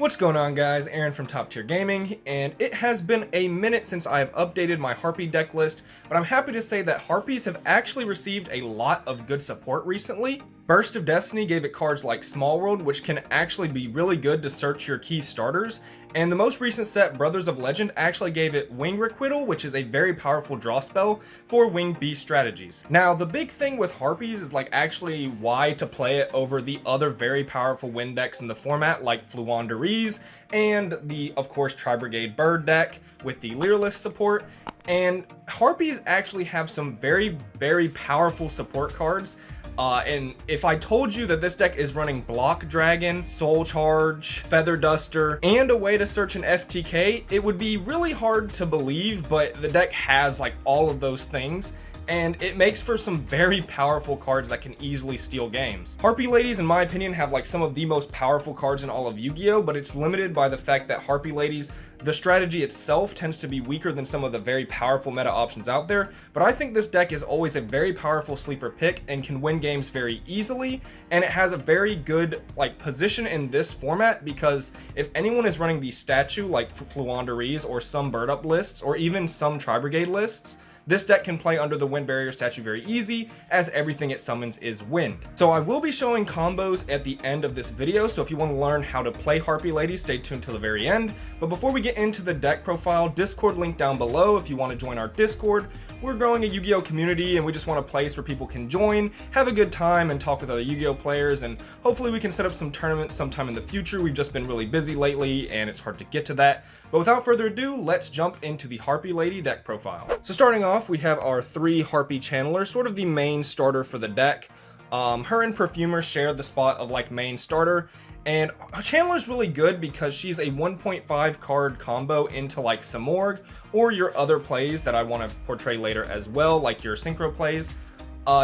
What's going on, guys? Aaron from Top Tier Gaming, and it has been a minute since I have updated my Harpie deck list, but I'm happy to say that Harpies have actually received a lot of good support recently. Burst of Destiny gave it cards like Small World, which can actually be really good to search your key starters, and the most recent set, Brothers of Legend, actually gave it Wing Requital, which is a very powerful draw spell for Wing Beast strategies. Now, the big thing with Harpies is actually why to play it over the other very powerful wind decks in the format, like Fluandereeze and the, of course, Tri-Brigade Bird deck with the Leerless support. And Harpies actually have some very, very powerful support cards. And if I told you that this deck is running Block Dragon, Soul Charge, Feather Duster, and a way to search an FTK, it would be really hard to believe, but the deck has all of those things. And it makes for some very powerful cards that can easily steal games. Harpie Ladies, in my opinion, have some of the most powerful cards in all of Yu-Gi-Oh, but it's limited by the fact that Harpie Ladies, the strategy itself tends to be weaker than some of the very powerful meta options out there, but I think this deck is always a very powerful sleeper pick and can win games very easily, and it has a very good position in this format, because if anyone is running the statue like Fluandereeze or some Bird Up lists, or even some Tri-Brigade lists, this deck can play under the Wind Barrier statue very easy, as everything it summons is wind. So I will be showing combos at the end of this video, so if you want to learn how to play Harpie Ladies, stay tuned till the very end. But before we get into the deck profile, Discord link down below if you want to join our Discord. We're growing a Yu-Gi-Oh community, and we just want a place where people can join, have a good time, and talk with other Yu-Gi-Oh players, and hopefully we can set up some tournaments sometime in the future. We've just been really busy lately, and it's hard to get to that. But without further ado, let's jump into the Harpie Lady deck profile. So starting off, we have our 3 Harpie Channelers, sort of the main starter for the deck. Her and Perfumer share the spot of main starter, and Chandler's really good because she's a 1.5 card combo into Samorg or your other plays that I want to portray later as well, like your Synchro plays.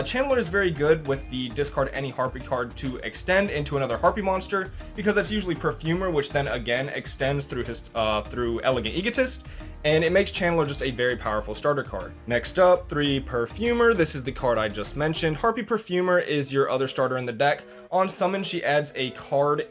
Chandler is very good with the discard any Harpie card to extend into another Harpie monster, because that's usually Perfumer, which then again extends through his through Elegant Egotist, and it makes Chandler just a very powerful starter card. Next up, 3 Perfumer. This is the card I just mentioned. Harpie Perfumer is your other starter in the deck. On summon, she adds a card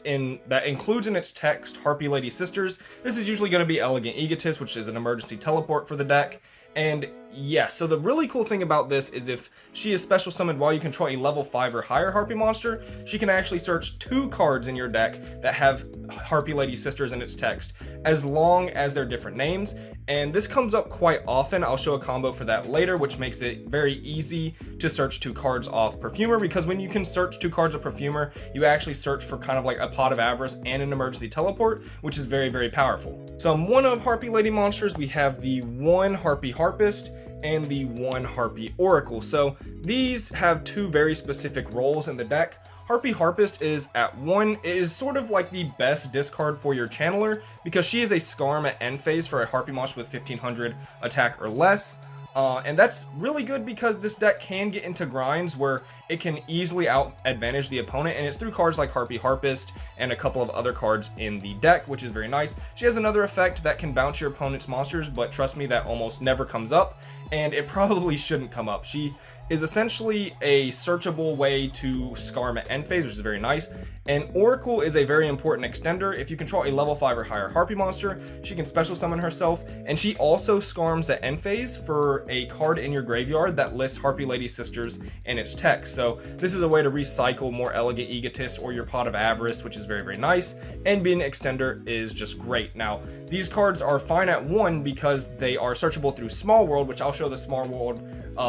that includes in its text Harpie Lady Sisters. This is usually going to be Elegant Egotist, which is an emergency teleport for the deck. And yes, so the really cool thing about this is if she is special summoned while you control a level 5 or higher Harpie monster, she can actually search 2 cards in your deck that have Harpie Lady Sisters in its text, as long as they're different names. And this comes up quite often. I'll show a combo for that later, which makes it very easy to search 2 cards off Perfumer, because when you can search 2 cards of Perfumer, you actually search for kind of a Pot of Avarice and an emergency teleport, which is very, very powerful. Some one of Harpie Lady monsters, we have the 1 Harpie Harpist and the 1 Harpie Oracle. So these have 2 very specific roles in the deck. Harpie Harpist is at 1. It is sort of the best discard for your Channeler, because she is a Scarm at end phase for a Harpie monster with 1500 attack or less. And that's really good because this deck can get into grinds where it can easily out advantage the opponent, and it's through cards like Harpie Harpist and a couple of other cards in the deck, which is very nice. She has another effect that can bounce your opponent's monsters, but trust me, that almost never comes up, and it probably shouldn't come up. She is essentially a searchable way to Scarm at end phase, which is very nice. And Oracle is a very important extender. If you control a level 5 or higher Harpie monster, she can special summon herself, and she also Scarms at end phase for a card in your graveyard that lists Harpie Lady Sisters in its text. So this is a way to recycle more Elegant Egotist or your Pot of Avarice, which is very, very nice, and being an extender is just great. Now, these cards are fine at 1 because they are searchable through Small World, which I'll show the Small World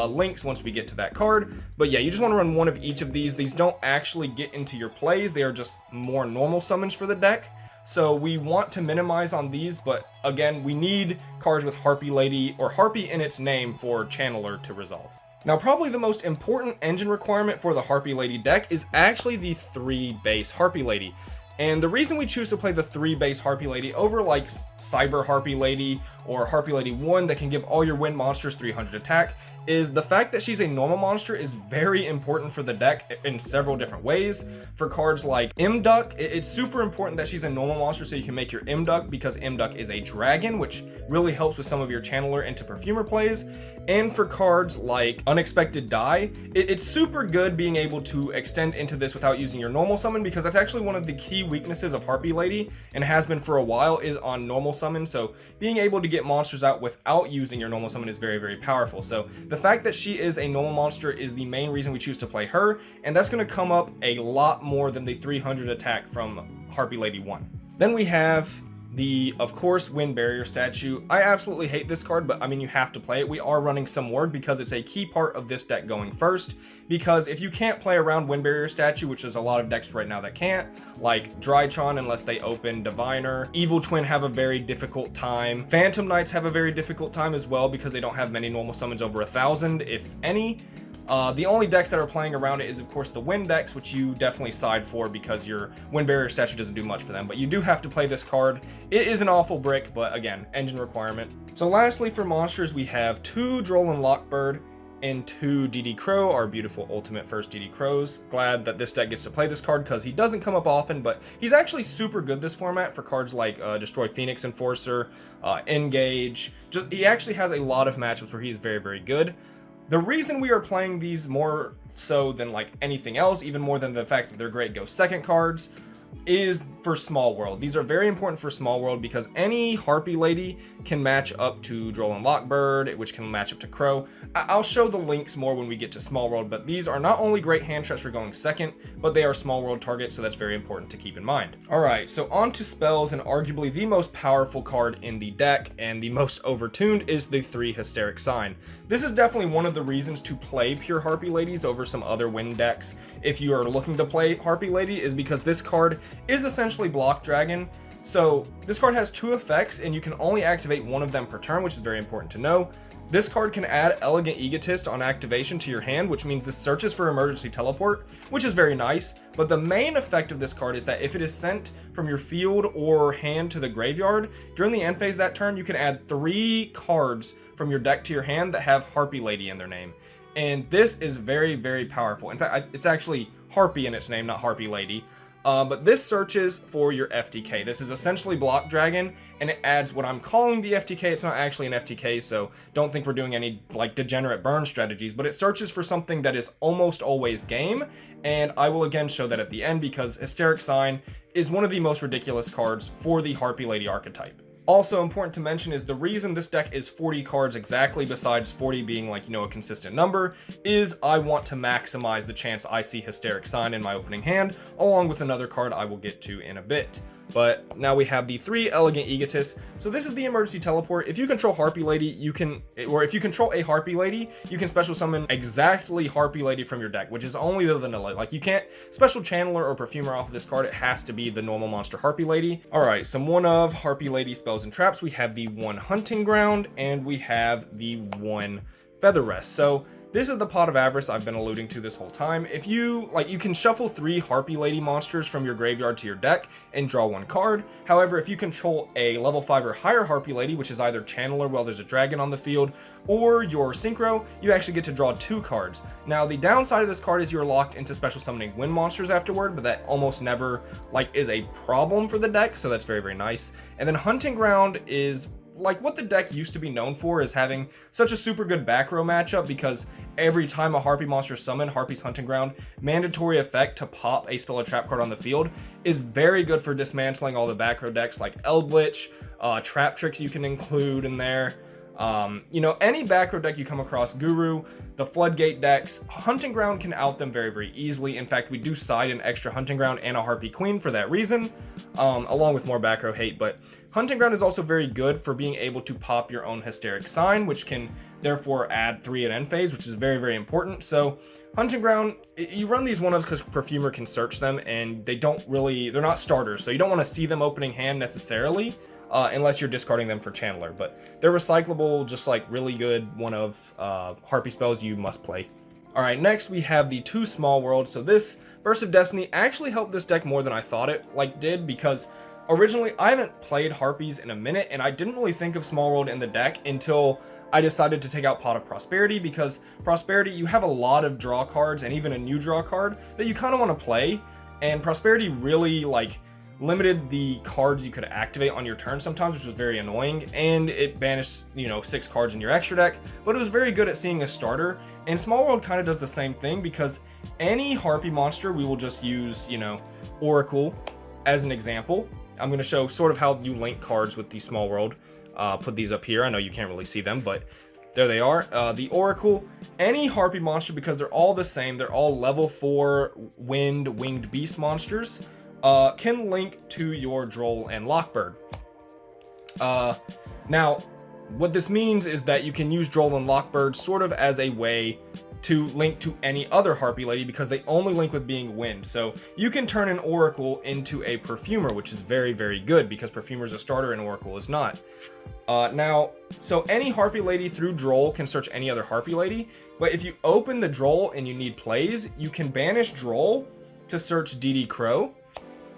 links once we get to that card. But yeah, you just want to run 1 of each of these. These don't actually get into your plays. They are just more normal summons for the deck. So we want to minimize on these, but again, we need cards with Harpie Lady or Harpie in its name for Channeler to resolve. Now, probably the most important engine requirement for the Harpie Lady deck is actually the 3 base Harpie Lady. And the reason we choose to play the 3 base Harpie Lady over Cyber Harpie Lady or Harpie Lady 1 that can give all your wind monsters 300 attack is the fact that she's a normal monster is very important for the deck in several different ways. For cards like Imduck, it's super important that she's a normal monster so you can make your Imduck, because Imduck is a dragon, which really helps with some of your Channeler into Perfumer plays. And for cards like Unexpected Die, it's super good being able to extend into this without using your normal summon, because that's actually one of the key weaknesses of Harpie Lady, and has been for a while, is on normal summon. So being able to get monsters out without using your normal summon is very, very powerful. So the fact that she is a normal monster is the main reason we choose to play her, and that's going to come up a lot more than the 300 attack from Harpie Lady 1. Then we have the, of course, Wind Barrier statue. I absolutely hate this card, but I mean, you have to play it. We are running some ward because it's a key part of this deck going first, because if you can't play around Wind Barrier statue, which is a lot of decks right now that can't, like Drytron unless they open Diviner, Evil Twin have a very difficult time, Phantom Knights have a very difficult time as well because they don't have many normal summons over 1,000, if any. The only decks that are playing around it is, of course, the Wind decks, which you definitely side for because your Wind Barrier statue doesn't do much for them. But you do have to play this card. It is an awful brick, but again, engine requirement. So lastly, for monsters, we have 2 Dueling Lockbird and 2 DD Crow, our beautiful ultimate first DD Crows. Glad that this deck gets to play this card because he doesn't come up often, but he's actually super good this format for cards like Destroy Phoenix Enforcer, Engage. He actually has a lot of matchups where he's very, very good. The reason we are playing these more so than like anything else, even more than the fact that they're great Go Second cards, is for Small World. These are very important for Small World because any Harpie Lady can match up to Dueling Lockbird, which can match up to Crow. I'll show the links more when we get to Small World, but these are not only great hand traps for going second, but they are Small World targets, so that's very important to keep in mind. Alright, so on to spells, and arguably the most powerful card in the deck, and the most overtuned, is the 3 Hysteric Sign. This is definitely one of the reasons to play pure Harpie Ladies over some other Wind decks if you are looking to play Harpie Lady, is because this card is essentially Block Dragon. So this card has 2 effects and you can only activate one of them per turn, which is very important to know. This card can add Elegant Egotist on activation to your hand, which means this searches for emergency teleport, which is very nice. But the main effect of this card is that if it is sent from your field or hand to the graveyard, during the end phase of that turn, you can add 3 cards from your deck to your hand that have Harpie Lady in their name. And this is very, very powerful. In fact, it's actually Harpie in its name, not Harpie Lady. But this searches for your FTK. This is essentially Block Dragon, and it adds what I'm calling the FTK. It's not actually an FTK, so don't think we're doing any like degenerate burn strategies, but it searches for something that is almost always game, and I will again show that at the end because Hysteric Sign is one of the most ridiculous cards for the Harpie Lady archetype. Also important to mention is the reason this deck is 40 cards exactly, besides 40 being like, you know, a consistent number, is I want to maximize the chance I see Hysteric Sign in my opening hand, along with another card I will get to in a bit. But now we have the 3 Elegant Egotists. So this is the emergency teleport. If you control Harpie Lady, you can, or if you control a Harpie Lady, you can special summon exactly Harpie Lady from your deck, which is only the vanilla. Like, you can't special channeler or perfumer off of this card. It has to be the normal monster Harpie Lady. Alright, some one of Harpie Lady spells and traps. We have the 1 Hunting Ground, and we have the 1 Feather Rest. So this is the Pot of Avarice I've been alluding to this whole time. If you, like, you can shuffle 3 Harpie Lady monsters from your graveyard to your deck and draw 1 card. However, if you control a level 5 or higher Harpie Lady, which is either Channeler while there's a dragon on the field, or your Synchro, you actually get to draw 2 cards. Now, the downside of this card is you're locked into special summoning wind monsters afterward, but that almost never, like, is a problem for the deck, so that's very, very nice. And then Hunting Ground is like what the deck used to be known for, is having such a super good back row matchup, because every time a Harpie monster is summoned, Harpie's Hunting Ground, mandatory effect to pop a spell or trap card on the field, is very good for dismantling all the back row decks like Eldritch, Trap Tricks you can include in there. You know, any back row deck you come across, Guru, the Floodgate decks, Hunting Ground can out them very, very easily. In fact, we do side an extra Hunting Ground and a Harpie Queen for that reason, along with more back row hate. But Hunting Ground is also very good for being able to pop your own Hysteric Sign, which can therefore add 3 at end phase, which is very, very important. So Hunting Ground, you run these one-ofs because Perfumer can search them, and they don't really, they're not starters, so you don't want to see them opening hand necessarily, unless you're discarding them for Channeler. But they're recyclable, just like really good one-of Harpie spells you must play. Alright, next we have the 2 Small Worlds. So this Burst of Destiny actually helped this deck more than I thought it did, because originally I haven't played Harpies in a minute, and I didn't really think of Small World in the deck until I decided to take out Pot of Prosperity, because Prosperity, you have a lot of draw cards and even a new draw card that you kind of want to play, and Prosperity really like limited the cards you could activate on your turn sometimes, which was very annoying, and it banished, you know, 6 cards in your extra deck, but it was very good at seeing a starter. And Small World kind of does the same thing, because any Harpie monster we will just use, you know, Oracle as an example, I'm going to show sort of how you link cards with the Small World. Put these up here. I know you can't really see them, but there they are. The Oracle, any Harpie monster, because they're all the same, they're all level 4 winged beast monsters, can link to your Droll and Lockbird. Now, what this means is that you can use Droll and Lockbird sort of as a way to link to any other Harpie Lady, because they only link with being wind. So you can turn an Oracle into a Perfumer, which is very, very good, because Perfumer is a starter and Oracle is not. Now, so any Harpie Lady through Droll can search any other Harpie Lady, but if you open the Droll and you need plays, you can banish Droll to search DD Crow.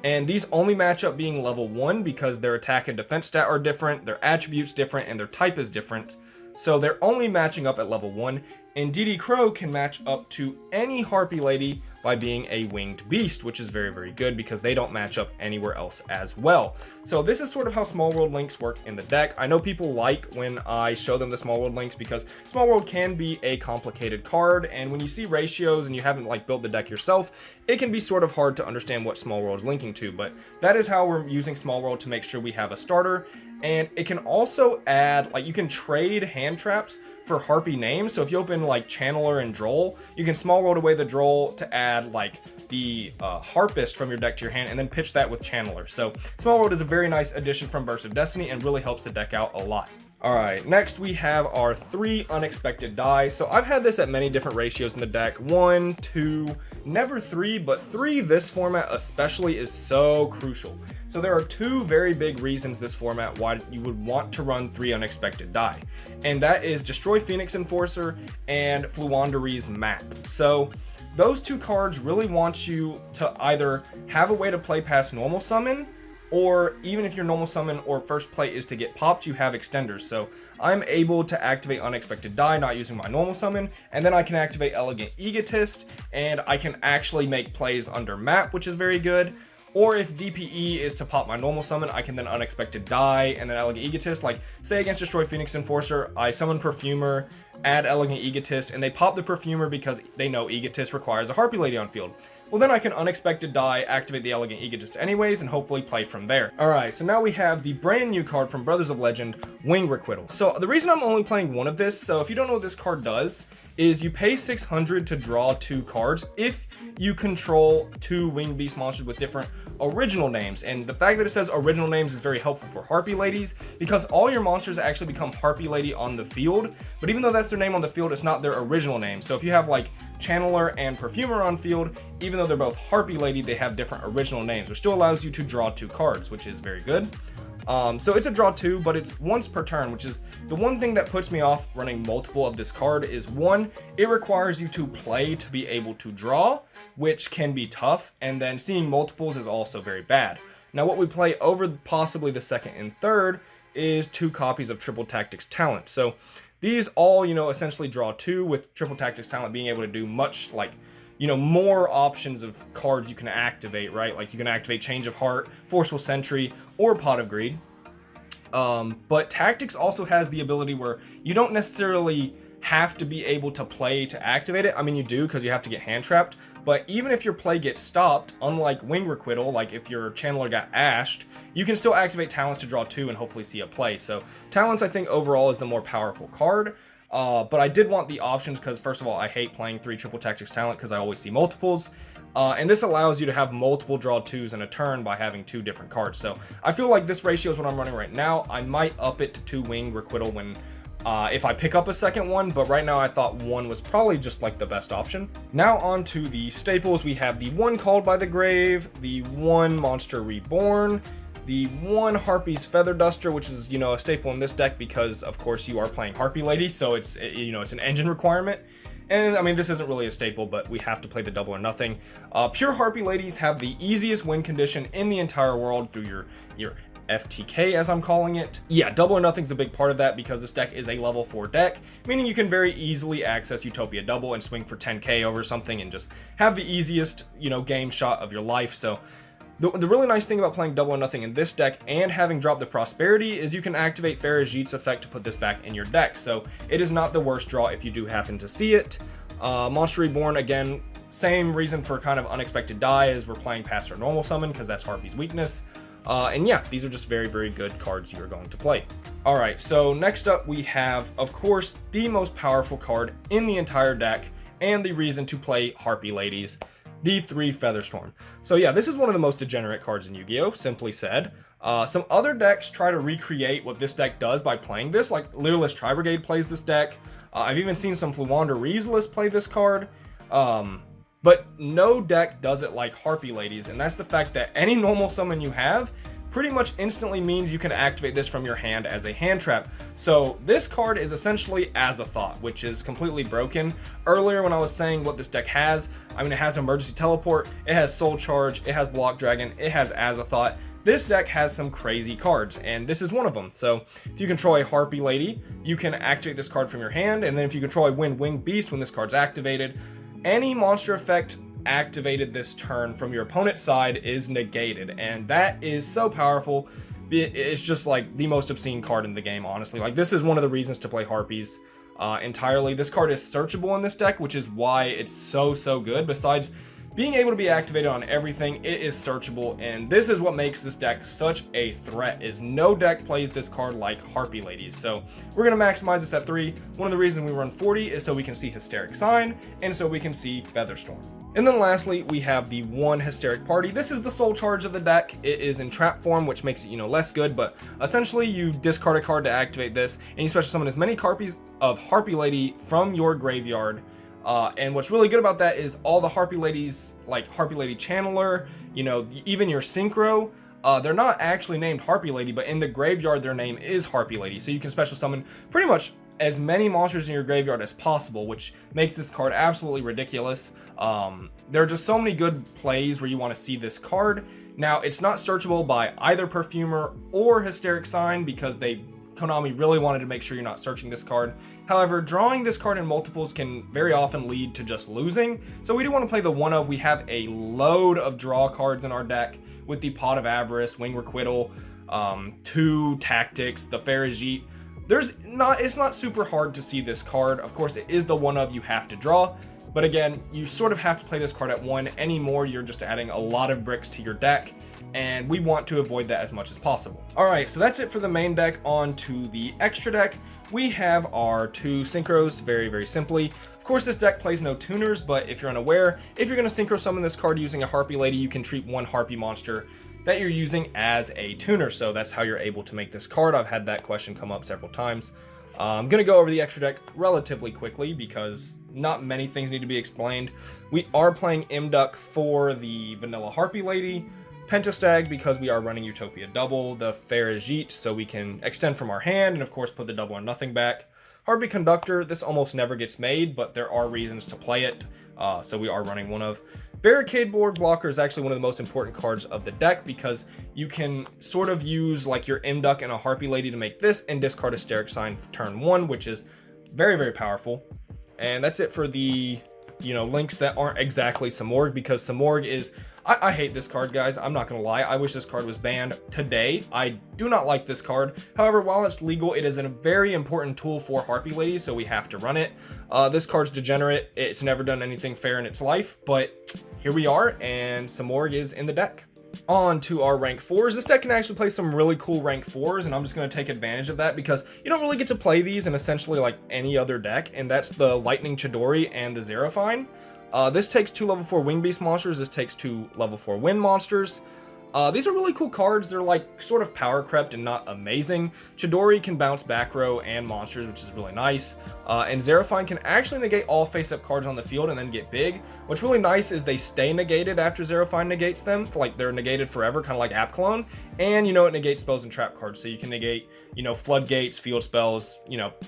And these only match up being level 1 because their attack and defense stat are different, their attributes different, and their type is different. So they're only matching up at level 1. And DD Crow can match up to any Harpie Lady by being a winged beast, which is very, very good because they don't match up anywhere else as well. So this is sort of how Small World links work in the deck. I know people like when I show them the Small World links because Small World can be a complicated card, and when you see ratios and you haven't like built the deck yourself, it can be sort of hard to understand what Small World is linking to, but that is how we're using Small World to make sure we have a starter. And it can also add, like, you can trade hand traps for Harpie names. So if you open like Channeler and Droll, you can Small World away the Droll to add like the Harpist from your deck to your hand and then pitch that with Channeler. So Small World is a very nice addition from Burst of Destiny and really helps the deck out a lot. Alright, next we have our 3 unexpected die. So I've had this at many different ratios in the deck. 1, 2, never 3, but 3 this format especially is so crucial. So there are 2 very big reasons this format why you would want to run 3 unexpected die. And that is Destroy Phoenix Enforcer and Fluanderee's Map. So those 2 cards really want you to either have a way to play past normal summon, or even if your normal summon or first play is to get popped, you have extenders. So I'm able to activate Unexpected Die not using my normal summon, and then I can activate Elegant Egotist, and I can actually make plays under map, which is very good. Or if DPE is to pop my normal summon, I can then Unexpected Die and then Elegant Egotist. Like, say against Destroy Phoenix Enforcer, I summon Perfumer, add Elegant Egotist, and they pop the Perfumer because they know Egotist requires a Harpie Lady on field. Well, then I can Unexpected Die, activate the Elegant Egotist anyways, and hopefully play from there. Alright, so now we have the brand new card from Brothers of Legend, Wing Requital. So the reason I'm only playing one of this, so if you don't know what this card does, is you pay 600 to draw 2 cards if you control 2 winged beast monsters with different original names. And the fact that it says original names is very helpful for Harpie Ladies, because all your monsters actually become Harpie Lady on the field, but even though that's their name on the field, it's not their original name. So if you have like Channeler and Perfumer on field, even though they're both Harpie Lady, they have different original names, which still allows you to draw 2 cards, which is very good. So it's a draw 2, but it's once per turn, which is the one thing that puts me off running multiple of this card. Is 1, it requires you to play to be able to draw, which can be tough, and then seeing multiples is also very bad. Now what we play over possibly the second and third is 2 copies of Triple Tactics Talent. So these all, essentially draw 2, with Triple Tactics Talent being able to do much, like, more options of cards you can activate, right? Like you can activate Change of Heart, Forceful Sentry, or Pot of Greed. But Tactics also has the ability where you don't necessarily have to be able to play to activate it. I mean, you do, because you have to get hand trapped, but even if your play gets stopped, unlike Wing Requital, like if your Channeler got ashed, you can still activate Talents to draw 2 and hopefully see a play. So Talents, I think, overall is the more powerful card. But I did want the options because, first of all, I hate playing 3 Triple Tactics Talent because I always see multiples. And this allows you to have multiple draw 2s in a turn by having 2 different cards. So I feel like this ratio is what I'm running right now. I might up it to 2 Wing Requital when if I pick up a second one, but right now I thought 1 was probably just like the best option. Now on to the staples. We have the 1 Called by the Grave, the 1 Monster Reborn, the 1 Harpie's Feather Duster, which is, a staple in this deck because, of course, you are playing Harpie Lady, so it's an engine requirement. And, I mean, this isn't really a staple, but we have to play the Double or Nothing. Pure Harpie Ladies have the easiest win condition in the entire world through your FTK, as I'm calling it. Yeah, Double or Nothing's a big part of that because this deck is a level 4 deck, meaning you can very easily access Utopia Double and swing for 10k over something and just have the easiest, game shot of your life. So the really nice thing about playing Double or Nothing in this deck and having dropped the Prosperity is you can activate Farajit's effect to put this back in your deck. So it is not the worst draw if you do happen to see it. Monster Reborn, again, Same reason for kind of unexpected die as we're playing past our normal summon, because that's Harpie's weakness. And yeah, these are just very, very good cards you are going to play. Alright, so next up we have, of course, the most powerful card in the entire deck, and the reason to play Harpie Ladies, the 3 Featherstorm. So yeah, this is one of the most degenerate cards in Yu-Gi-Oh!, simply said. Some other decks try to recreate what this deck does by playing this, like Leerless Tri-Brigade plays this deck. I've even seen some Fluwander Reezeless play this card. But no deck does it like Harpie Ladies, and that's the fact that any normal summon you have pretty much instantly means you can activate this from your hand as a hand trap. So this card is essentially As a Thought, which is completely broken. Earlier when I was saying what this deck has, I mean, it has Emergency Teleport, it has Soul Charge, it has Block Dragon, it has As a Thought. This deck has some crazy cards, and this is one of them. So if you control a Harpie Lady, you can activate this card from your hand, and then if you control a Winged Beast when this card's activated, any monster effect activated this turn from your opponent's side is negated, and that is so powerful. It's just like the most obscene card in the game, honestly. Like, this is one of the reasons to play Harpies entirely. This card is searchable in this deck, which is why it's so good. Besides being able to be activated on everything, it is searchable, and this is what makes this deck such a threat, is no deck plays this card like Harpie Ladies. So we're going to maximize this at 3. One of the reasons we run 40 is so we can see Hysteric Sign, and so we can see Featherstorm. And then lastly, we have the 1 Hysteric Party. This is the Soul Charge of the deck. It is in trap form, which makes it, less good, but essentially you discard a card to activate this, and you special summon as many Harpies of Harpie Lady from your graveyard. And what's really good about that is all the Harpie Ladies, like Harpie Lady Channeler, even your Synchro, they're not actually named Harpie Lady, but in the graveyard their name is Harpie Lady. So you can special summon pretty much as many monsters in your graveyard as possible, which makes this card absolutely ridiculous. There are just so many good plays where you want to see this card. Now, it's not searchable by either Perfumer or Hysteric Sign because Konami really wanted to make sure you're not searching this card. However, drawing this card in multiples can very often lead to just losing. So we do want to play the one of. We have a load of draw cards in our deck with the Pot of Avarice, Wing Requital, 2 Tactics, the Farajit. It's not super hard to see this card. Of course, it is the one of you have to draw. But again, you sort of have to play this card at 1. Any more, you're just adding a lot of bricks to your deck, and we want to avoid that as much as possible. Alright, so that's it for the main deck. On to the extra deck. We have our 2 Synchros, very simply. Of course, this deck plays no tuners, but if you're unaware, if you're going to Synchro summon this card using a Harpie Lady, you can treat 1 Harpie monster that you're using as a tuner, so that's how you're able to make this card. I've had that question come up several times. I'm going to go over the extra deck relatively quickly because not many things need to be explained. We are playing Imduck for the vanilla Harpie Lady, Pentastag because we are running Utopia Double, the Farajit so we can extend from our hand, and of course put the double or nothing back. Harpie Conductor, this almost never gets made, but there are reasons to play it, so we are running one of. Barricade Board Blocker is actually one of the most important cards of the deck because you can sort of use like your Imduck and a Harpie Lady to make this and discard Hysteric Sign turn 1, which is very powerful. And that's it for the, links that aren't exactly Samorg, because Samorg is... I hate this card, guys. I'm not going to lie. I wish this card was banned today. I do not like this card. However, while it's legal, it is a very important tool for Harpie Ladies, so we have to run it. This card's degenerate. It's never done anything fair in its life, but here we are, and Samorg is in the deck. On to our rank 4s. This deck can actually play some really cool rank 4s, and I'm just going to take advantage of that because you don't really get to play these in essentially like any other deck, and that's the Lightning Chidori and the Xerophine. This takes 2 level 4 Wing Beast monsters. This takes 2 level 4 Wind monsters. These are really cool cards. They're like sort of power crept and not amazing. Chidori can bounce back row and monsters, which is really nice. And Xerophine can actually negate all face-up cards on the field and then get big. What's really nice is they stay negated after Xerophine negates them. Like they're negated forever, kind of like App Clone. And it negates spells and trap cards. So you can negate, floodgates, field spells,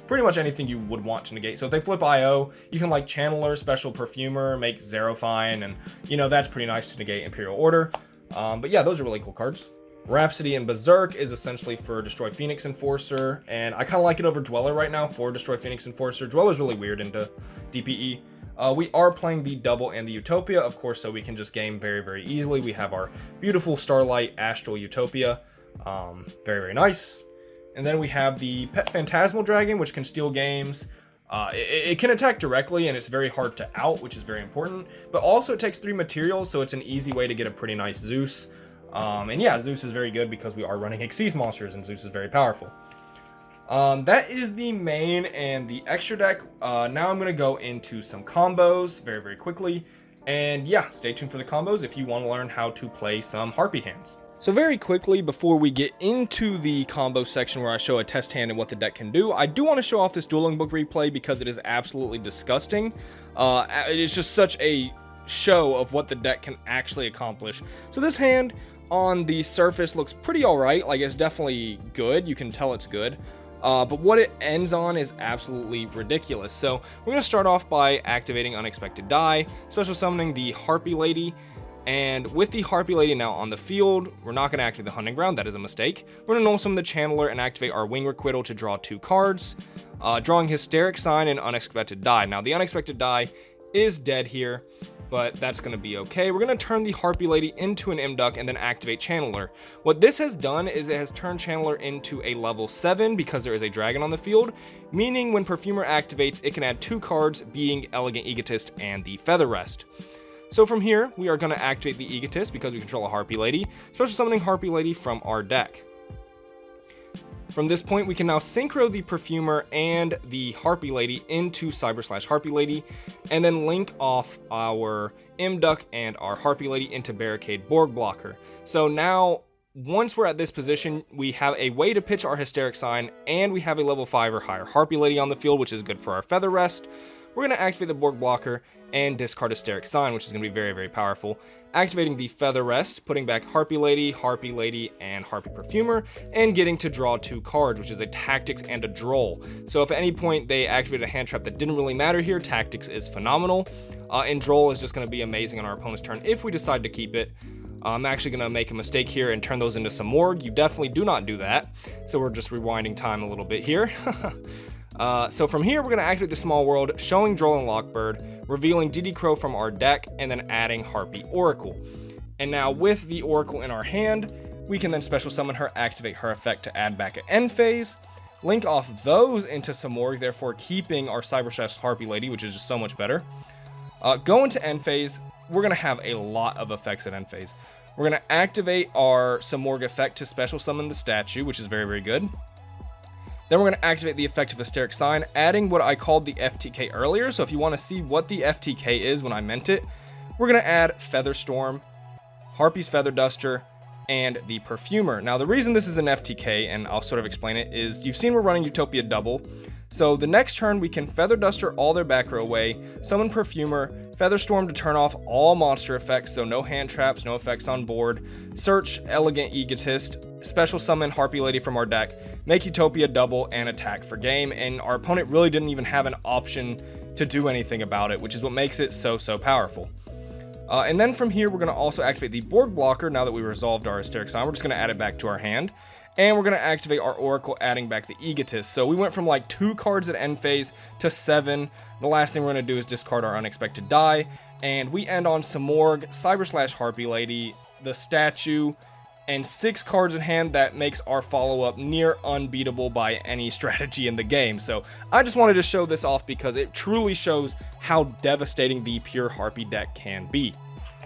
pretty much anything you would want to negate. So if they flip IO, you can like Channeler, Special Perfumer, make Xerophine, and that's pretty nice to negate Imperial Order. But yeah, those are really cool cards. Rhapsody and Berserk is essentially for Destroy Phoenix Enforcer, and I kind of like it over Dweller right now for Destroy Phoenix Enforcer. Dweller's really weird into DPE. We are playing the Double and the Utopia, of course, so we can just game very easily. We have our beautiful Starlight Astral Utopia. Very nice. And then we have the Pet Phantasmal Dragon, which can steal games. It can attack directly, and it's very hard to out, which is very important, but also it takes 3 materials, so it's an easy way to get a pretty nice Zeus. And yeah, Zeus is very good because we are running Xyz monsters, and Zeus is very powerful. That is the main and the extra deck. Now I'm going to go into some combos very, very quickly. And yeah, stay tuned for the combos if you want to learn how to play some Harpie hands. So very quickly, before we get into the combo section where I show a test hand and what the deck can do, I do want to show off this Dueling book replay because it is absolutely disgusting. It is just such a show of what the deck can actually accomplish. So this hand on the surface looks pretty alright, like it's definitely good, you can tell it's good. But what it ends on is absolutely ridiculous. So we're going to start off by activating Unexpected Die, special summoning the Harpie Lady. And with the Harpie Lady now on the field, we're not going to activate the Hunting Ground, that is a mistake. We're going to null summon the Channeler and activate our Wing Requital to draw 2 cards, drawing Hysteric Sign and Unexpected Die. Now the Unexpected Die is dead here, but that's going to be okay. We're going to turn the Harpie Lady into an Imduck and then activate Channeler. What this has done is it has turned Channeler into a level 7 because there is a dragon on the field, meaning when Perfumer activates, it can add 2 cards, being Elegant Egotist and the Feather Rest. So from here, we are going to activate the Egotist because we control a Harpie Lady, special summoning Harpie Lady from our deck. From this point, we can now synchro the Perfumer and the Harpie Lady into Cyber/Harpie Lady, and then link off our Imduck and our Harpie Lady into Barricade Borg Blocker. So now, once we're at this position, we have a way to pitch our Hysteric Sign, and we have a level 5 or higher Harpie Lady on the field, which is good for our Feather Rest. We're going to activate the Borg Blocker and discard Hysteric Sign, which is going to be very, very powerful. Activating the Feather Rest, putting back Harpie Lady, and Harpie Perfumer, and getting to draw 2 cards, which is a Tactics and a Droll. So if at any point they activated a hand trap that didn't really matter here, Tactics is phenomenal. And Droll is just going to be amazing on our opponent's turn if we decide to keep it. I'm actually going to make a mistake here and turn those into some Morgue. You definitely do not do that. So we're just rewinding time a little bit here. So from here, we're going to activate the Small World, showing Droll and Lockbird, revealing DD Crow from our deck, and then adding Harpie Oracle. And now with the Oracle in our hand, we can then special summon her, activate her effect to add back at end phase, link off those into some Morgue, therefore keeping our Cyber/Harpie Lady, which is just so much better. Go into end phase. We're going to have a lot of effects at end phase. We're going to activate our Morgue effect to special summon the statue, which is very, very good. Then we're going to activate the effect of Hysteric Sign, adding what I called the FTK earlier. So if you want to see what the FTK is when I meant it, we're going to add Featherstorm, Harpie's Feather Duster, and the Perfumer. Now the reason this is an FTK, and I'll sort of explain it, is you've seen we're running Utopia Double. So the next turn we can Feather Duster all their back row away, summon Perfumer, Featherstorm to turn off all monster effects, so no hand traps, no effects on board, search Elegant Egotist, special summon Harpie Lady from our deck, make Utopia Double, and attack for game. And our opponent really didn't even have an option to do anything about it, which is what makes it so powerful. And then from here, we're going to also activate the Borg Blocker. Now that we resolved our Hysteric Sign, we're just going to add it back to our hand. And we're going to activate our Oracle, adding back the Egotist. So we went from like 2 cards at end phase to 7. The last thing we're going to do is discard our Unexpected Die. And we end on some Morgue, Cyber/Harpie Lady, the statue, and 6 cards in hand. That makes our follow-up near unbeatable by any strategy in the game. So I just wanted to show this off because it truly shows how devastating the pure Harpie deck can be.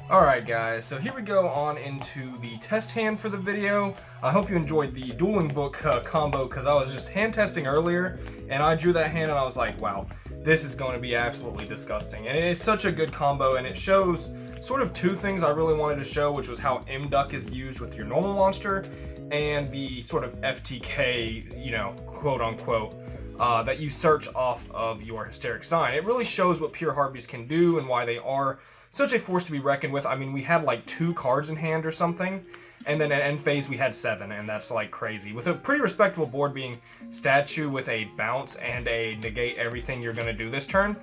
Alright guys, so here we go on into the test hand for the video. I hope you enjoyed the Dueling book combo, because I was just hand testing earlier and I drew that hand and I was like, wow, this is going to be absolutely disgusting. And it is such a good combo, and it shows sort of 2 things I really wanted to show, which was how Imduck is used with your normal monster and the sort of FTK, you know, quote unquote, that you search off of your Hysteric Sign. It really shows what pure Harpies can do and why they are such a force to be reckoned with. I mean, we had like 2 cards in hand or something, and then at end phase we had 7, and that's like crazy. With a pretty respectable board being Statue with a bounce and a negate everything you're going to do this turn.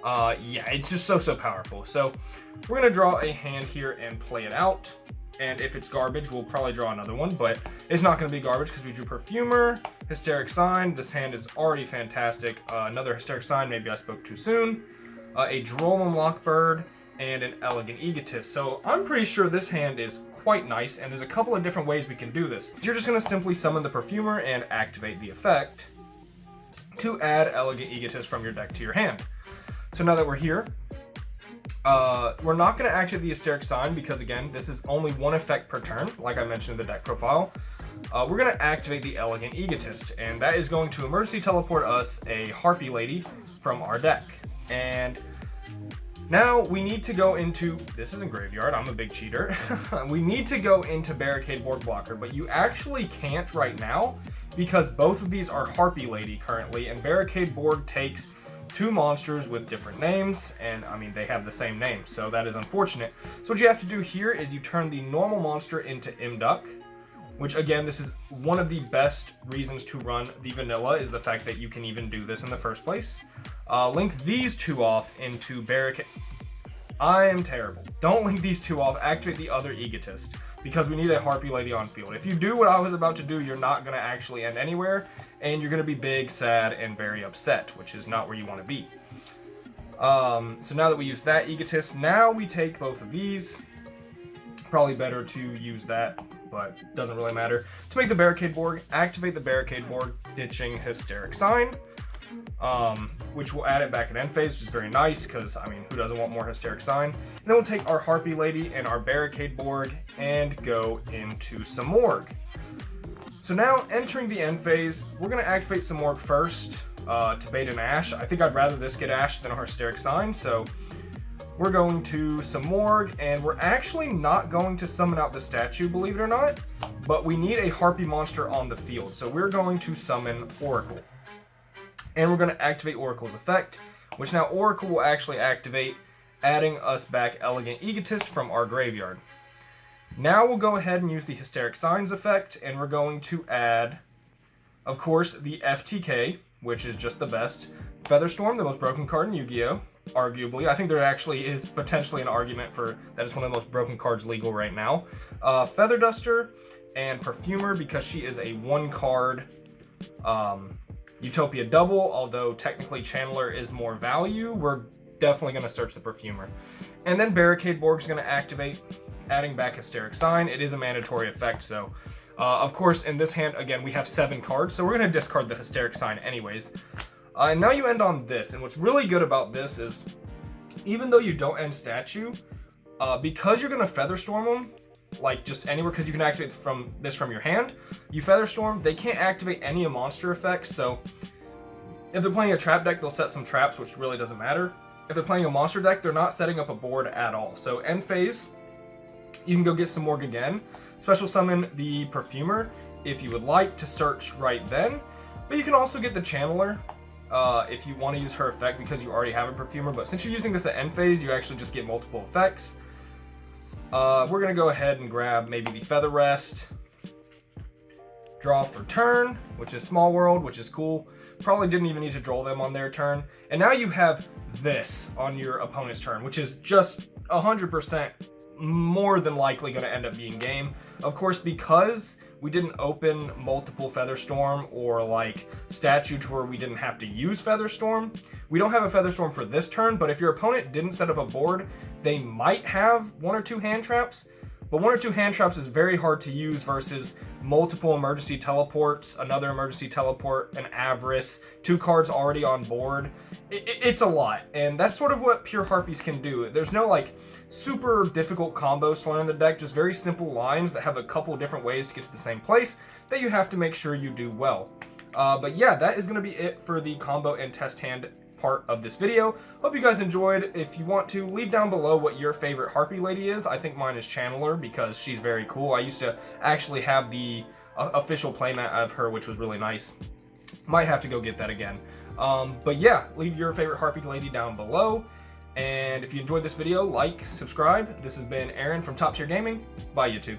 Yeah, it's just so powerful. So we're going to draw a hand here and play it out. And if it's garbage, we'll probably draw another one, but it's not going to be garbage because we drew Perfumer, Hysteric Sign. This hand is already fantastic. Another Hysteric Sign, maybe I spoke too soon. A Droll and Lockbird, and an Elegant Egotist. So I'm pretty sure this hand is quite nice, and there's a couple of different ways we can do this. You're just going to simply summon the Perfumer and activate the effect. to add Elegant Egotist from your deck to your hand. So now that we're here, we're not going to activate the Hysteric Sign because, again, this is only one effect per turn, like I mentioned in the deck profile. We're going to activate the Elegant Egotist, and that is going to emergency teleport us a Harpie Lady from our deck. And now we need to go into, this isn't Graveyard, I'm a big cheater. We need to go into Barricade Board Blocker, but you actually can't right now because both of these are Harpie Lady currently, and Barricade Board takes two monsters with different names, and I mean they have the same name, so that is unfortunate. So what you have to do here is you turn the normal monster into Imduck, which again, this is one of the best reasons to run the vanilla, is the fact that you can even do this in the first place. Link these two off into Barricade. I am terrible. Don't link these two off, activate the other Egotist, because we need a Harpie Lady on field. If you do what I was about to do, you're not going to actually end anywhere, and you're going to be big, sad, and very upset, which is not where you want to be. So now that we use that Egotist, now we take both of these. Probably better to use that, but doesn't really matter. To make the Barricade Board, activate the Barricade Board, ditching Hysteric Sign, which will add it back at end phase, which is very nice, because, I mean, who doesn't want more Hysteric Sign? And then we'll take our Harpie Lady and our Barricade Board and go into Samorg. So now, entering the end phase, we're going to activate Samorg first to bait an Ash. I think I'd rather this get Ash than our Hysteric Sign, so we're going to Samorg, and we're actually not going to summon out the statue, believe it or not, but we need a Harpie monster on the field, so we're going to summon Oracle. And we're going to activate Oracle's effect, which now Oracle will actually activate, adding us back Elegant Egotist from our graveyard. Now we'll go ahead and use the Hysteric Signs effect, and we're going to add, of course, the FTK, which is just the best. Featherstorm, the most broken card in Yu-Gi-Oh! Arguably. I think there actually is potentially an argument for that it's one of the most broken cards legal right now. Feather Duster and Perfumer, because she is a one-card Utopia double, although technically Channeler is more value. We're definitely going to search the Perfumer. And then Barricade Board is going to activate, adding back Hysteric Sign. It is a mandatory effect, so of course in this hand, again, we have 7 cards, so we're going to discard the Hysteric Sign anyways. And now you end on this, and what's really good about this is, even though you don't end statue, because you're going to Featherstorm them, like just anywhere, because you can activate from your hand, you Featherstorm, they can't activate any monster effects, so if they're playing a trap deck, they'll set some traps, which really doesn't matter. If they're playing a monster deck, they're not setting up a board at all. So end phase, you can go get some Samorg again, special summon the Perfumer if you would like to search right then, but you can also get the Channeler if you want to use her effect because you already have a Perfumer, but since you're using this at end phase, you actually just get multiple effects. We're going to go ahead and grab maybe the Feather Rest, draw for turn, which is Small World, which is cool. Probably didn't even need to draw them on their turn. And now you have this on your opponent's turn, which is just 100% more than likely going to end up being game. Of course, because we didn't open multiple Featherstorm or like statue to where we didn't have to use Featherstorm, we don't have a Featherstorm for this turn, but if your opponent didn't set up a board, they might have 1 or 2 hand traps, but 1 or 2 hand traps is very hard to use versus multiple emergency teleports, another emergency teleport, an Avarice, 2 cards already on board. It's a lot, and that's sort of what pure Harpies can do. There's no like super difficult combos to learn in the deck, just very simple lines that have a couple different ways to get to the same place that you have to make sure you do well. But yeah, that is going to be it for the combo and test hand part of this video. Hope you guys enjoyed. If you want to, leave down below what your favorite Harpie Lady is. I think mine is Channeler because she's very cool. I used to actually have the official playmat of her, which was really nice. Might have to go get that again. But yeah, leave your favorite Harpie Lady down below. And if you enjoyed this video, like, subscribe. This has been Aaron from Top Tier Gaming. Bye, YouTube.